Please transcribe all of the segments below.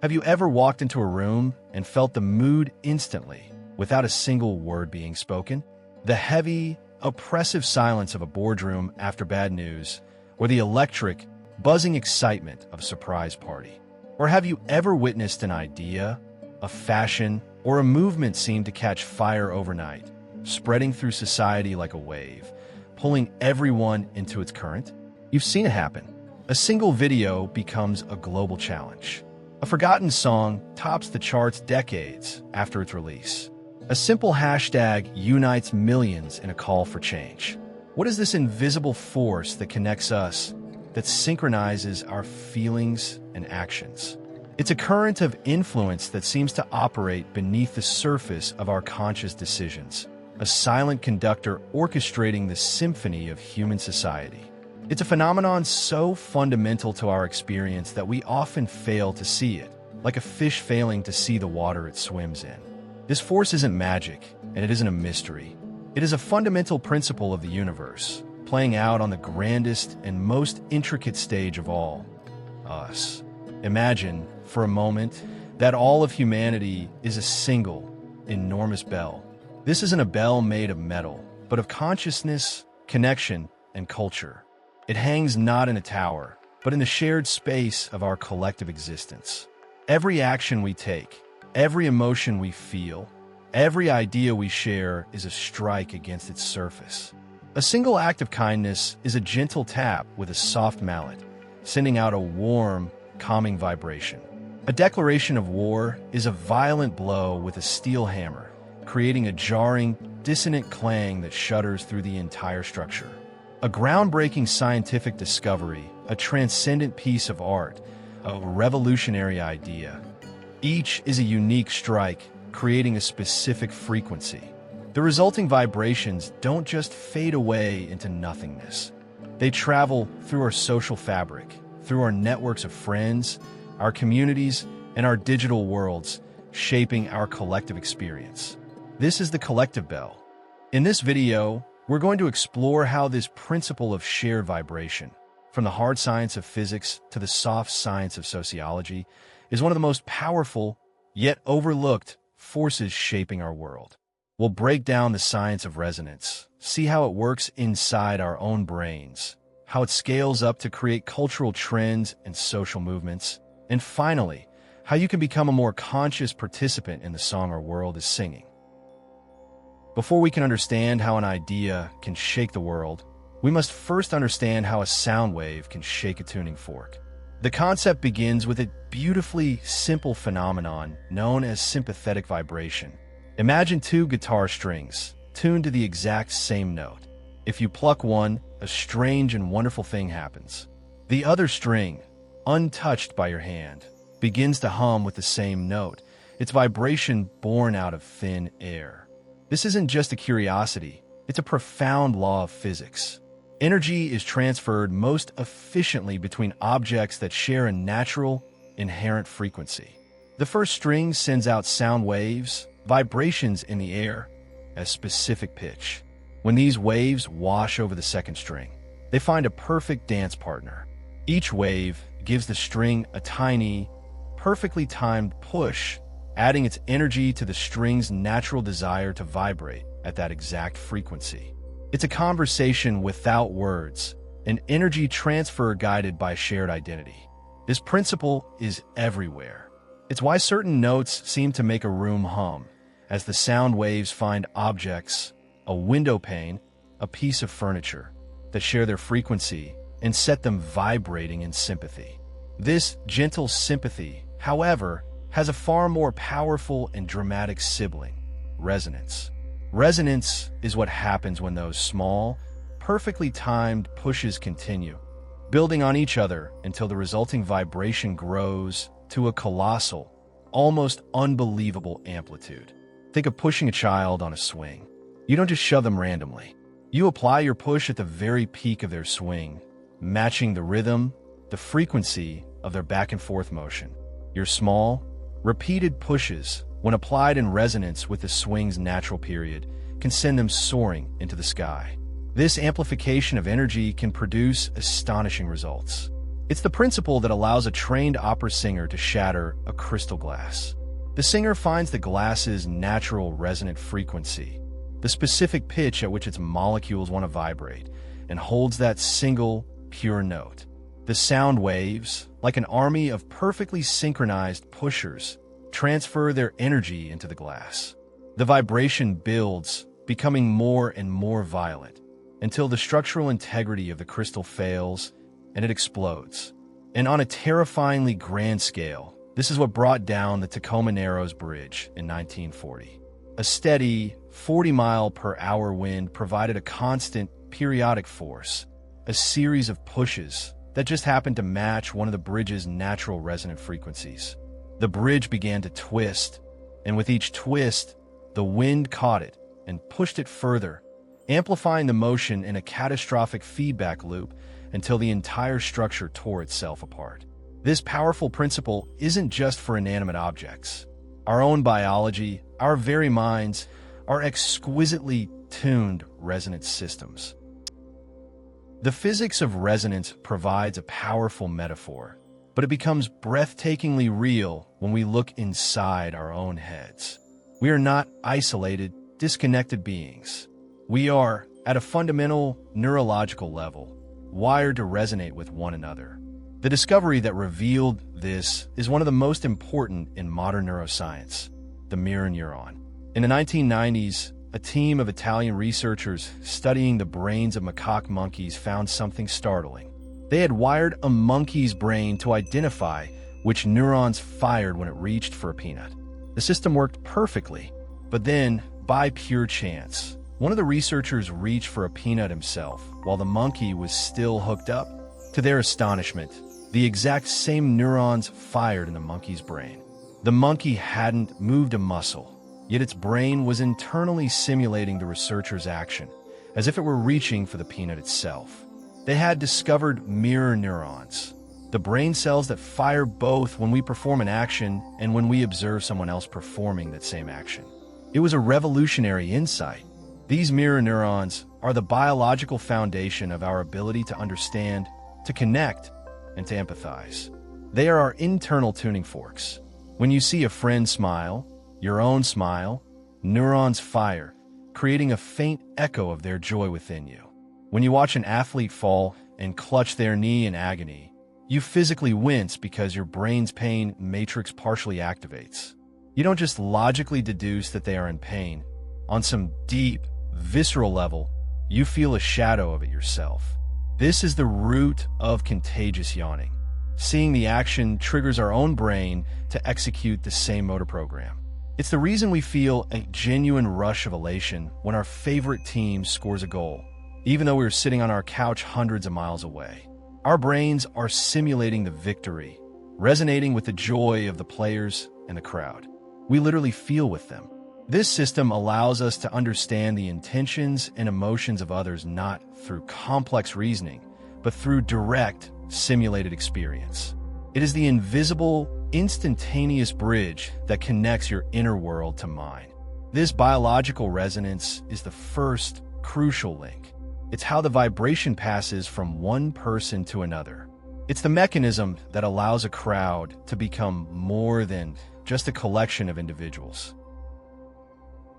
Have you ever walked into a room and felt the mood instantly, without a single word being spoken? The heavy, oppressive silence of a boardroom after bad news, or the electric, buzzing excitement of a surprise party? Or have you ever witnessed an idea, a fashion, or a movement seem to catch fire overnight, spreading through society like a wave, pulling everyone into its current? You've seen it happen. A single video becomes a global challenge. A forgotten song tops the charts decades after its release. A simple hashtag unites millions in a call for change. What is this invisible force that connects us, that synchronizes our feelings and actions? It's a current of influence that seems to operate beneath the surface of our conscious decisions, a silent conductor orchestrating the symphony of human society. It's a phenomenon so fundamental to our experience that we often fail to see it, like a fish failing to see the water it swims in. This force isn't magic, and it isn't a mystery. It is a fundamental principle of the universe, playing out on the grandest and most intricate stage of all, us. Imagine, for a moment, that all of humanity is a single, enormous bell. This isn't a bell made of metal, but of consciousness, connection, and culture. It hangs not in a tower, but in the shared space of our collective existence. Every action we take, every emotion we feel, every idea we share is a strike against its surface. A single act of kindness is a gentle tap with a soft mallet, sending out a warm, calming vibration. A declaration of war is a violent blow with a steel hammer, creating a jarring, dissonant clang that shudders through the entire structure. A groundbreaking scientific discovery, a transcendent piece of art, a revolutionary idea. Each is a unique strike, creating a specific frequency. The resulting vibrations don't just fade away into nothingness. They travel through our social fabric, through our networks of friends, our communities, and our digital worlds, shaping our collective experience. This is the collective bell. In this video, we're going to explore how this principle of shared vibration, from the hard science of physics to the soft science of sociology, is one of the most powerful, yet overlooked, forces shaping our world. We'll break down the science of resonance, see how it works inside our own brains, how it scales up to create cultural trends and social movements, and finally, how you can become a more conscious participant in the song our world is singing. Before we can understand how an idea can shake the world, we must first understand how a sound wave can shake a tuning fork. The concept begins with a beautifully simple phenomenon known as sympathetic vibration. Imagine two guitar strings, tuned to the exact same note. If you pluck one, a strange and wonderful thing happens. The other string, untouched by your hand, begins to hum with the same note, its vibration born out of thin air. This isn't just a curiosity, it's a profound law of physics. Energy is transferred most efficiently between objects that share a natural, inherent frequency. The first string sends out sound waves, vibrations in the air, at a specific pitch. When these waves wash over the second string, they find a perfect dance partner. Each wave gives the string a tiny, perfectly timed push, adding its energy to the string's natural desire to vibrate at that exact frequency. It's a conversation without words, an energy transfer guided by shared identity. This principle is everywhere. It's why certain notes seem to make a room hum, as the sound waves find objects, a window pane, a piece of furniture, that share their frequency and set them vibrating in sympathy. This gentle sympathy, however, has a far more powerful and dramatic sibling, resonance. Resonance is what happens when those small, perfectly timed pushes continue, building on each other until the resulting vibration grows to a colossal, almost unbelievable amplitude. Think of pushing a child on a swing. You don't just shove them randomly. You apply your push at the very peak of their swing, matching the rhythm, the frequency of their back and forth motion. Your small, repeated pushes, when applied in resonance with the swing's natural period, can send them soaring into the sky. This amplification of energy can produce astonishing results. It's the principle that allows a trained opera singer to shatter a crystal glass. The singer finds the glass's natural resonant frequency, the specific pitch at which its molecules want to vibrate, and holds that single, pure note. The sound waves, like an army of perfectly synchronized pushers, transfer their energy into the glass. The vibration builds, becoming more and more violent, until the structural integrity of the crystal fails and it explodes. And on a terrifyingly grand scale, this is what brought down the Tacoma Narrows Bridge in 1940. A steady 40-mile-per-hour wind provided a constant, periodic force, a series of pushes that just happened to match one of the bridge's natural resonant frequencies. The bridge began to twist, and with each twist, the wind caught it and pushed it further, amplifying the motion in a catastrophic feedback loop until the entire structure tore itself apart. This powerful principle isn't just for inanimate objects. Our own biology, our very minds, are exquisitely tuned resonance systems. The physics of resonance provides a powerful metaphor, but it becomes breathtakingly real when we look inside our own heads. We are not isolated, disconnected beings. We are, at a fundamental neurological level, wired to resonate with one another. The discovery that revealed this is one of the most important in modern neuroscience, the mirror neuron. In the 1990s, a team of Italian researchers studying the brains of macaque monkeys found something startling. They had wired a monkey's brain to identify which neurons fired when it reached for a peanut. The system worked perfectly, but then, by pure chance, one of the researchers reached for a peanut himself while the monkey was still hooked up. To their astonishment, the exact same neurons fired in the monkey's brain. The monkey hadn't moved a muscle, yet its brain was internally simulating the researcher's action, as if it were reaching for the peanut itself. They had discovered mirror neurons, the brain cells that fire both when we perform an action and when we observe someone else performing that same action. It was a revolutionary insight. These mirror neurons are the biological foundation of our ability to understand, to connect, and to empathize. They are our internal tuning forks. When you see a friend smile, your own smile, neurons fire, creating a faint echo of their joy within you. When you watch an athlete fall and clutch their knee in agony, you physically wince because your brain's pain matrix partially activates. You don't just logically deduce that they are in pain. On some deep, visceral level, you feel a shadow of it yourself. This is the root of contagious yawning. Seeing the action triggers our own brain to execute the same motor program. It's the reason we feel a genuine rush of elation when our favorite team scores a goal, even though we're sitting on our couch hundreds of miles away. Our brains are simulating the victory, resonating with the joy of the players and the crowd. We literally feel with them. This system allows us to understand the intentions and emotions of others not through complex reasoning, but through direct, simulated experience. It is the invisible, instantaneous bridge that connects your inner world to mine. This biological resonance is the first, crucial link. It's how the vibration passes from one person to another. It's the mechanism that allows a crowd to become more than just a collection of individuals.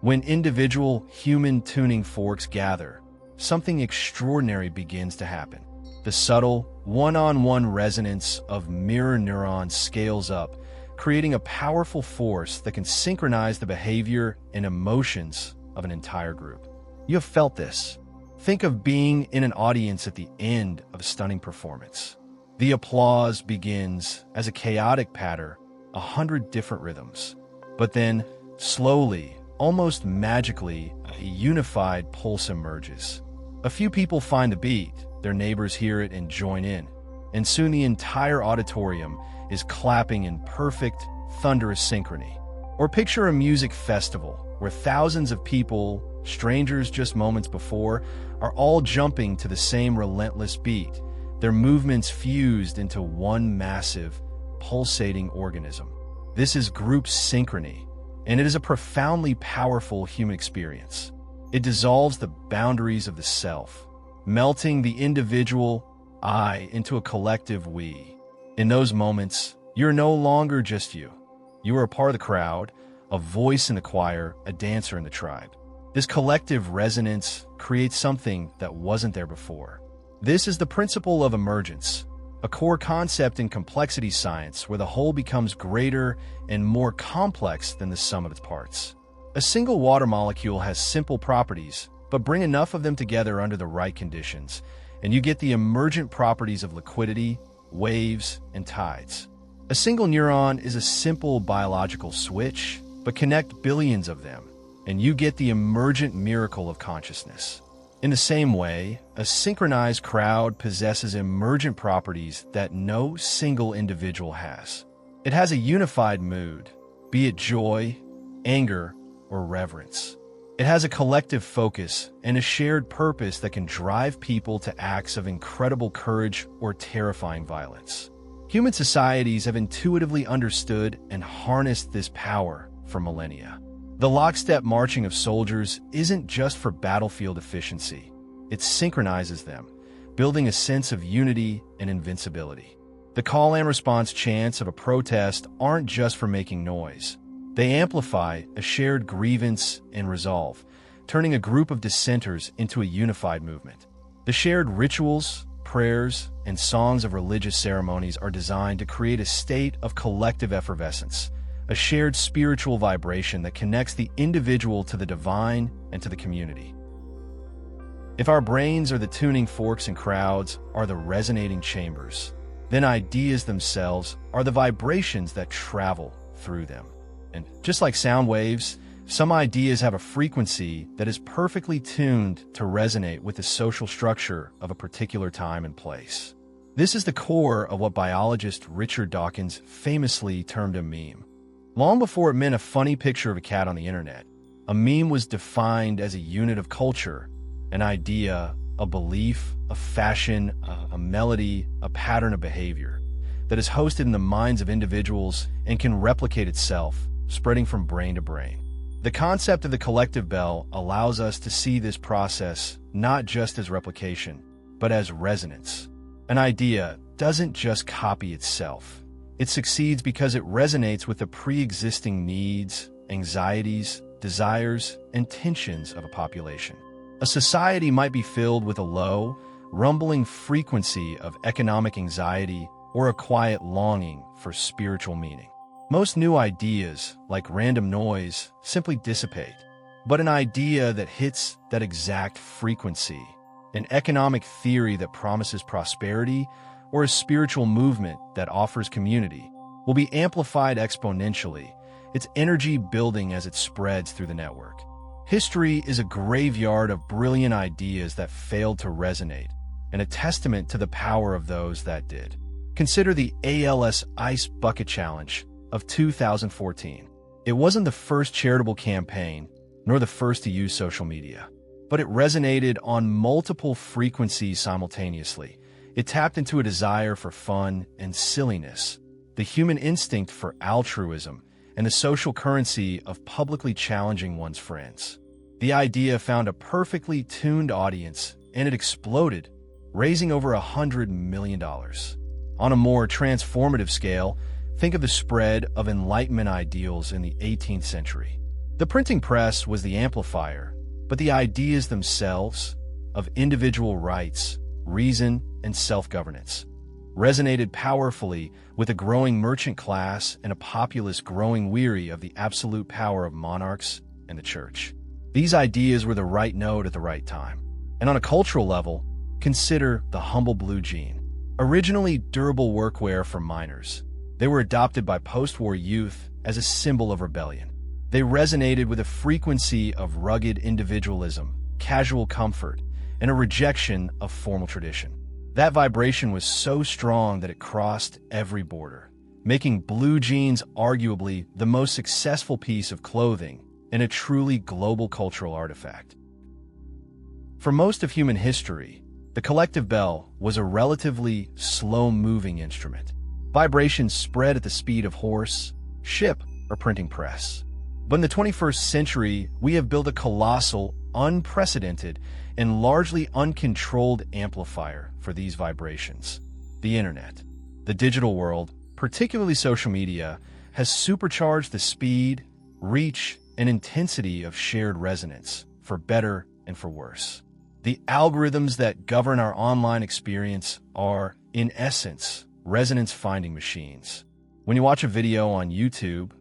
When individual human tuning forks gather, something extraordinary begins to happen. The subtle, one-on-one resonance of mirror neurons scales up, creating a powerful force that can synchronize the behavior and emotions of an entire group. You have felt this. Think of being in an audience at the end of a stunning performance. The applause begins as a chaotic patter, 100 different rhythms. But then, slowly, almost magically, a unified pulse emerges. A few people find the beat, their neighbors hear it and join in, and soon the entire auditorium is clapping in perfect, thunderous synchrony. Or picture a music festival where thousands of people, strangers just moments before, are all jumping to the same relentless beat, their movements fused into one massive, pulsating organism. This is group synchrony, and it is a profoundly powerful human experience. It dissolves the boundaries of the self, melting the individual I into a collective we. In those moments, you're no longer just you. You are a part of the crowd, a voice in the choir, a dancer in the tribe. This collective resonance creates something that wasn't there before. This is the principle of emergence, a core concept in complexity science where the whole becomes greater and more complex than the sum of its parts. A single water molecule has simple properties, but bring enough of them together under the right conditions, and you get the emergent properties of liquidity, waves, and tides. A single neuron is a simple biological switch, but connect billions of them, and you get the emergent miracle of consciousness. In the same way, a synchronized crowd possesses emergent properties that no single individual has. It has a unified mood, be it joy, anger, or reverence. It has a collective focus and a shared purpose that can drive people to acts of incredible courage or terrifying violence. Human societies have intuitively understood and harnessed this power for millennia. The lockstep marching of soldiers isn't just for battlefield efficiency. It synchronizes them, building a sense of unity and invincibility. The call and response chants of a protest aren't just for making noise. They amplify a shared grievance and resolve, turning a group of dissenters into a unified movement. The shared rituals, prayers, and songs of religious ceremonies are designed to create a state of collective effervescence, a shared spiritual vibration that connects the individual to the divine and to the community. If our brains are the tuning forks and crowds are the resonating chambers, then ideas themselves are the vibrations that travel through them. And just like sound waves, some ideas have a frequency that is perfectly tuned to resonate with the social structure of a particular time and place. This is the core of what biologist Richard Dawkins famously termed a meme. Long before it meant a funny picture of a cat on the internet, a meme was defined as a unit of culture, an idea, a belief, a fashion, a melody, a pattern of behavior that is hosted in the minds of individuals and can replicate itself, spreading from brain to brain. The concept of the collective bell allows us to see this process not just as replication, but as resonance. An idea doesn't just copy itself. It succeeds because it resonates with the pre-existing needs, anxieties, desires, and tensions of a population. A society might be filled with a low, rumbling frequency of economic anxiety or a quiet longing for spiritual meaning. Most new ideas, like random noise, simply dissipate. But an idea that hits that exact frequency, an economic theory that promises prosperity, or a spiritual movement that offers community, will be amplified exponentially, its energy building as it spreads through the network. History is a graveyard of brilliant ideas that failed to resonate, and a testament to the power of those that did. Consider the ALS Ice Bucket Challenge of 2014. It wasn't the first charitable campaign, nor the first to use social media, but it resonated on multiple frequencies simultaneously. It tapped into a desire for fun and silliness, the human instinct for altruism, and the social currency of publicly challenging one's friends. The idea found a perfectly tuned audience, and it exploded, raising over $100 million. On a more transformative scale, think of the spread of Enlightenment ideals in the 18th century. The printing press was the amplifier, but the ideas themselves, of individual rights, reason, and self-governance, resonated powerfully with a growing merchant class and a populace growing weary of the absolute power of monarchs and the church. These ideas were the right note at the right time. And on a cultural level, consider the humble blue jean. Originally durable workwear for miners, they were adopted by post-war youth as a symbol of rebellion. They resonated with a frequency of rugged individualism, casual comfort, and a rejection of formal tradition. That vibration was so strong that it crossed every border, making blue jeans arguably the most successful piece of clothing and a truly global cultural artifact. For most of human history, the collective bell was a relatively slow-moving instrument. Vibrations spread at the speed of horse, ship, or printing press. But in the 21st century, we have built a colossal, unprecedented, and largely uncontrolled amplifier for these vibrations. The internet. The digital world, particularly social media, has supercharged the speed, reach, and intensity of shared resonance, for better and for worse. The algorithms that govern our online experience are, in essence, resonance-finding machines. When you watch a video on YouTube,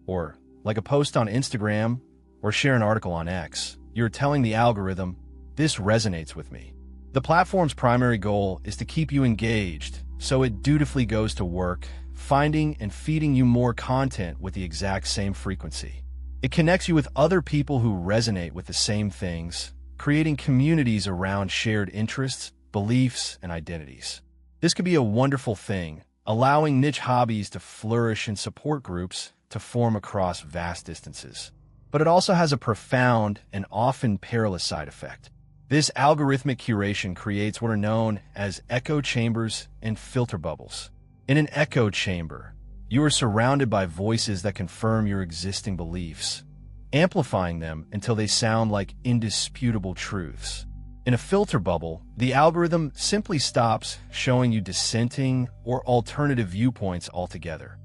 or like a post on Instagram, or share an article on X, you're telling the algorithm, "This resonates with me." The platform's primary goal is to keep you engaged, so it dutifully goes to work, finding and feeding you more content with the exact same frequency. It connects you with other people who resonate with the same things, creating communities around shared interests, beliefs, and identities. This could be a wonderful thing, allowing niche hobbies to flourish and support groups to form across vast distances. But it also has a profound and often perilous side effect. This algorithmic curation creates what are known as echo chambers and filter bubbles. In an echo chamber, you are surrounded by voices that confirm your existing beliefs, amplifying them until they sound like indisputable truths. In a filter bubble, the algorithm simply stops showing you dissenting or alternative viewpoints altogether.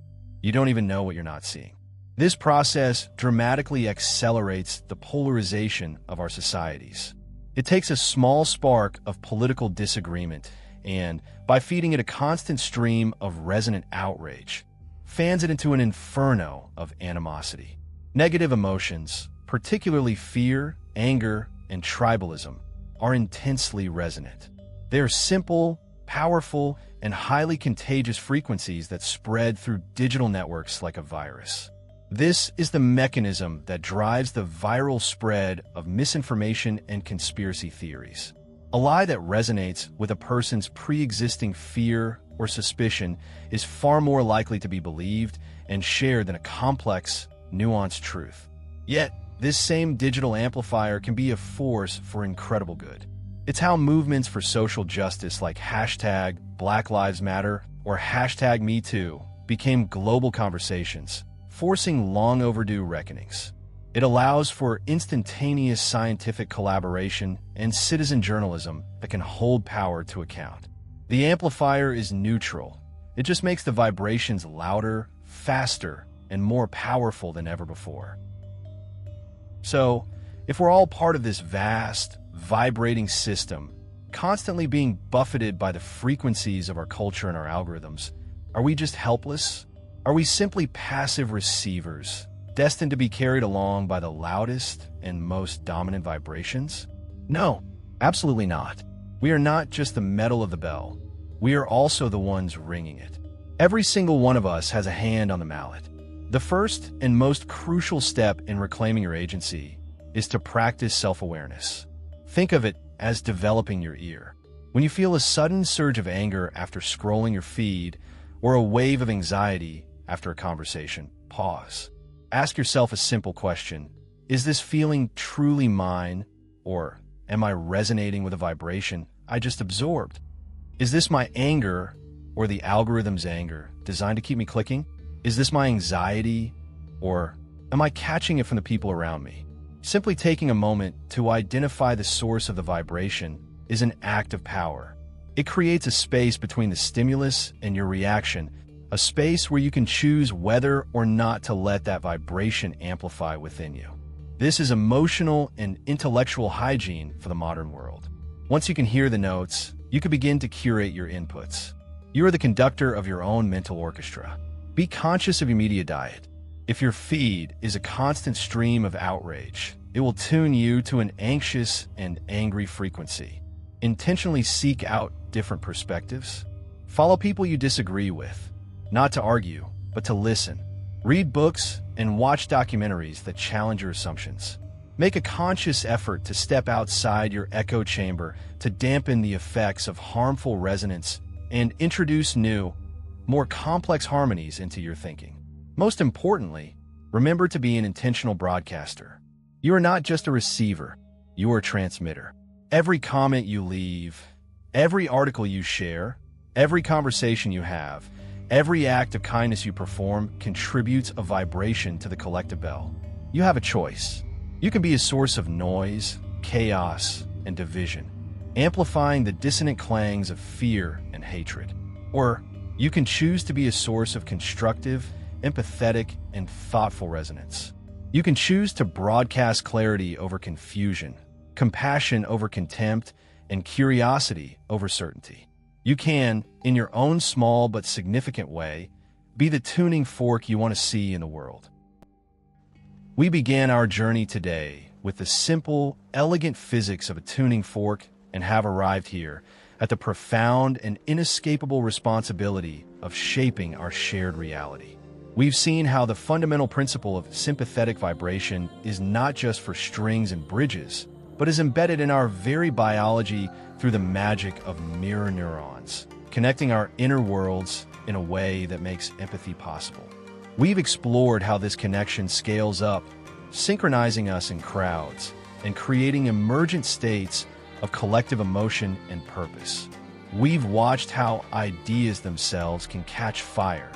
You don't even know what you're not seeing. This process dramatically accelerates the polarization of our societies. It takes a small spark of political disagreement and, by feeding it a constant stream of resonant outrage, fans it into an inferno of animosity. Negative emotions, particularly fear, anger, and tribalism, are intensely resonant. They are simple, powerful, and highly contagious frequencies that spread through digital networks like a virus. This is the mechanism that drives the viral spread of misinformation and conspiracy theories. A lie that resonates with a person's pre-existing fear or suspicion is far more likely to be believed and shared than a complex, nuanced truth. Yet, this same digital amplifier can be a force for incredible good. It's how movements for social justice like hashtag Black Lives Matter or hashtag MeToo became global conversations, forcing long overdue reckonings. It allows for instantaneous scientific collaboration and citizen journalism that can hold power to account. The amplifier is neutral. It just makes the vibrations louder, faster, and more powerful than ever before. So, if we're all part of this vast, vibrating system, constantly being buffeted by the frequencies of our culture and our algorithms, are we just helpless? Are we simply passive receivers, destined to be carried along by the loudest and most dominant vibrations? No, absolutely not. We are not just the metal of the bell. We are also the ones ringing it. Every single one of us has a hand on the mallet. The first and most crucial step in reclaiming your agency is to practice self-awareness. Think of it as developing your ear. When you feel a sudden surge of anger after scrolling your feed, or a wave of anxiety after a conversation, pause. Ask yourself a simple question. Is this feeling truly mine, or am I resonating with a vibration I just absorbed? Is this my anger, or the algorithm's anger, designed to keep me clicking? Is this my anxiety, or am I catching it from the people around me? Simply taking a moment to identify the source of the vibration is an act of power. It creates a space between the stimulus and your reaction, a space where you can choose whether or not to let that vibration amplify within you. This is emotional and intellectual hygiene for the modern world. Once you can hear the notes, you can begin to curate your inputs. You are the conductor of your own mental orchestra. Be conscious of your media diet. If your feed is a constant stream of outrage, it will tune you to an anxious and angry frequency. Intentionally seek out different perspectives. Follow people you disagree with, not to argue, but to listen. Read books and watch documentaries that challenge your assumptions. Make a conscious effort to step outside your echo chamber to dampen the effects of harmful resonance and introduce new, more complex harmonies into your thinking. Most importantly, remember to be an intentional broadcaster. You are not just a receiver, you are a transmitter. Every comment you leave, every article you share, every conversation you have, every act of kindness you perform contributes a vibration to the collective bell. You have a choice. You can be a source of noise, chaos, and division, amplifying the dissonant clangs of fear and hatred. Or you can choose to be a source of constructive, empathetic, and thoughtful resonance. You can choose to broadcast clarity over confusion, compassion over contempt, and curiosity over certainty. You can, in your own small but significant way, be the tuning fork you want to see in the world. We began our journey today with the simple, elegant physics of a tuning fork and have arrived here at the profound and inescapable responsibility of shaping our shared reality. We've seen how the fundamental principle of sympathetic vibration is not just for strings and bridges, but is embedded in our very biology through the magic of mirror neurons, connecting our inner worlds in a way that makes empathy possible. We've explored how this connection scales up, synchronizing us in crowds and creating emergent states of collective emotion and purpose. We've watched how ideas themselves can catch fire,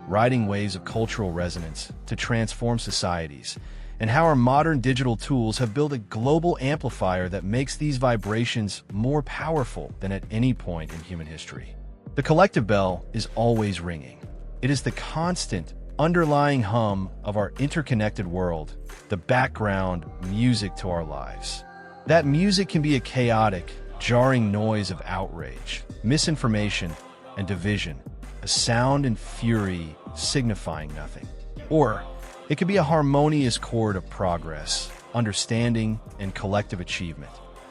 riding waves of cultural resonance to transform societies, and how our modern digital tools have built a global amplifier that makes these vibrations more powerful than at any point in human history. The collective bell is always ringing. It is the constant, underlying hum of our interconnected world, the background music to our lives. That music can be a chaotic, jarring noise of outrage, misinformation, and division, a sound and fury signifying nothing. Or it could be a harmonious chord of progress, understanding, and collective achievement.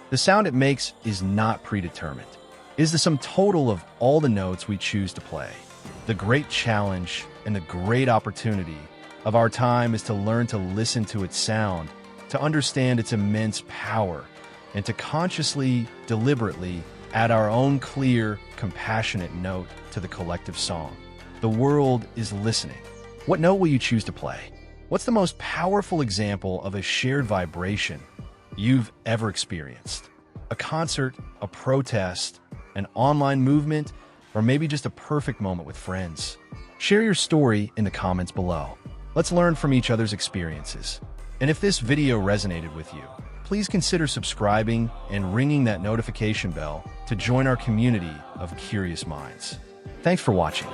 The sound it makes is not predetermined. It is the sum total of all the notes we choose to play. The great challenge and the great opportunity of our time is to learn to listen to its sound, to understand its immense power, and to consciously, deliberately add our own clear, compassionate note to the collective song. The world is listening. What note will you choose to play? What's the most powerful example of a shared vibration you've ever experienced? A concert, a protest, an online movement, or maybe just a perfect moment with friends? Share your story in the comments below. Let's learn from each other's experiences. And if this video resonated with you, please consider subscribing and ringing that notification bell to join our community of curious minds. Thanks for watching.